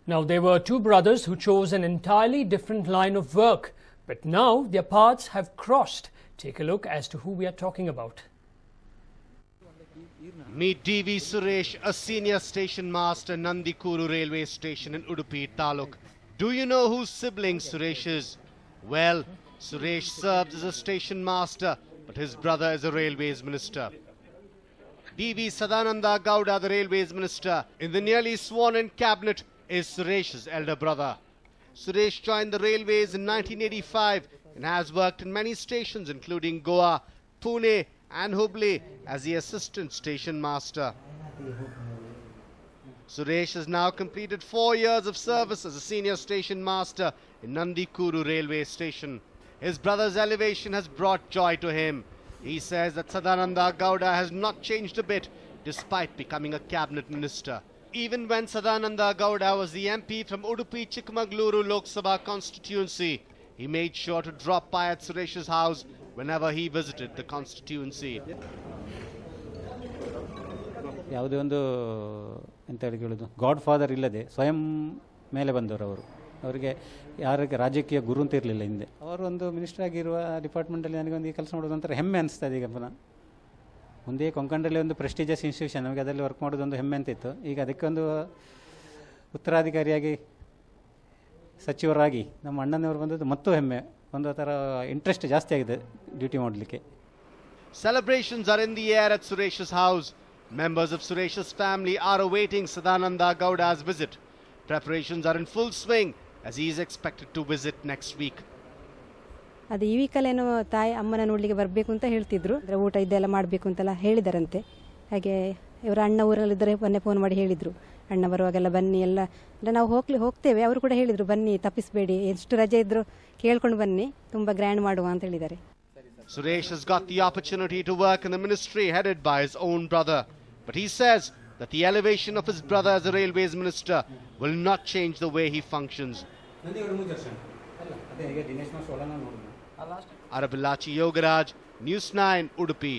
Now, there were two brothers who chose an entirely different line of work, but now their paths have crossed. Take a look as to who we are talking about. Meet DV Suresh, a senior station master, Nandikuru railway station in Udupi Taluk. Do you know whose sibling Suresh is? Well, Suresh serves as a station master, but his brother is a railways minister. DV Sadananda Gowda, the railways minister, in the nearly sworn-in cabinet, is Suresh's elder brother. Suresh joined the railways in 1985 and has worked in many stations including Goa, Pune and Hubli as the assistant station master. Suresh has now completed 4 years of service as a senior station master in Nandikuru railway station. His brother's elevation has brought joy to him. He says that Sadananda Gowda has not changed a bit despite becoming a cabinet minister. Even when Sadananda Gowda was the MP from Udupi Chikmagaluru Lok Sabha constituency, he made sure to drop by at Suresh's house whenever he visited the constituency. ಯಾವುದೇ ಒಂದು ಎಂತ ಹೇಳೋದು god father ಇಲ್ಲದೆ ಸ್ವಯಂ ಮೇಲೆ ಬಂದವರು ಅವರು. ಅವರಿಗೆ ಯಾರಿಗೆ ರಾಜಕೀಯ ಗುರು ಅಂತ ಇರಲಿಲ್ಲ ಹಿಂದೆ. ಅವರು ಒಂದು ಮಿನಿಸ್ಟರ್ ಆಗಿರುವ ಡಿಪಾರ್ಟ್ಮೆಂಟಲ್ಲಿ ನನಗೊಂದು ಈ ಕೆಲಸ ಮಾಡೋದು ಒಂಥರ ಹೆಮ್ಮೆ ಅನಿಸ್ತದೆ ಈಗ ಪುನಃ. ಮುಂದೆ ಕೊಂಕಣದಲ್ಲಿ ಒಂದು ಪ್ರೆಸ್ಟೀಜಿಯಸ್ ಇನ್ಸ್ಟಿಟ್ಯೂಷನ್, ನಮಗೆ ಅದರಲ್ಲಿ ವರ್ಕ್ ಮಾಡೋದೊಂದು ಹೆಮ್ಮೆ ಅಂತ ಇತ್ತು. ಈಗ ಅದಕ್ಕೊಂದು ಉತ್ತರಾಧಿಕಾರಿಯಾಗಿ ಸಚಿವರಾಗಿ ನಮ್ಮ ಅಣ್ಣನವರು ಬಂದದ್ದು ಮತ್ತೂ ಹೆಮ್ಮೆ. ಒಂದು ಥರ ಇಂಟ್ರೆಸ್ಟ್ ಜಾಸ್ತಿ ಆಗಿದೆ ಡ್ಯೂಟಿ ಮಾಡಲಿಕ್ಕೆ. Celebrations are in the air at Suresh's house. Members of Suresh's family are awaiting Sadananda Gowda's visit. Preparations are in full swing as he is expected to visit next week. ಅದು ಈ ವೀಕಲ್ಲೇನೋ ತಾಯಿ ಅಮ್ಮನ ನೋಡಲಿಕ್ಕೆ ಬರಬೇಕು ಅಂತ ಹೇಳ್ತಿದ್ರು. ಅಂದರೆ ಊಟ ಇದೆಲ್ಲ ಮಾಡಬೇಕು ಅಂತೆಲ್ಲ ಹೇಳಿದಾರಂತೆ. ಹಾಗೆ ಇವರ ಅಣ್ಣ ಊರಲ್ಲಿದ್ದರೆ ಮೊನ್ನೆ ಫೋನ್ ಮಾಡಿ ಹೇಳಿದರು, ಅಣ್ಣ ಬರುವಾಗೆಲ್ಲ ಬನ್ನಿ ಎಲ್ಲ. ಅಂದರೆ ನಾವು ಹೋಗ್ತೇವೆ, ಅವರು ಕೂಡ ಹೇಳಿದರು ಬನ್ನಿ ತಪ್ಪಿಸಬೇಡಿ, ಎಷ್ಟು ರಜೆ ಇದ್ದರೂ ಕೇಳ್ಕೊಂಡು ಬನ್ನಿ, ತುಂಬ ಗ್ರ್ಯಾಂಡ್ ಮಾಡುವ ಅಂತ ಹೇಳಿದ್ದಾರೆ. Suresh has got the opportunity to work in the ministry headed by his own brother. But he says that the elevation of his brother as a railways minister will not change the way he functions. Arabilachi Yogaraj, News9, Udupi.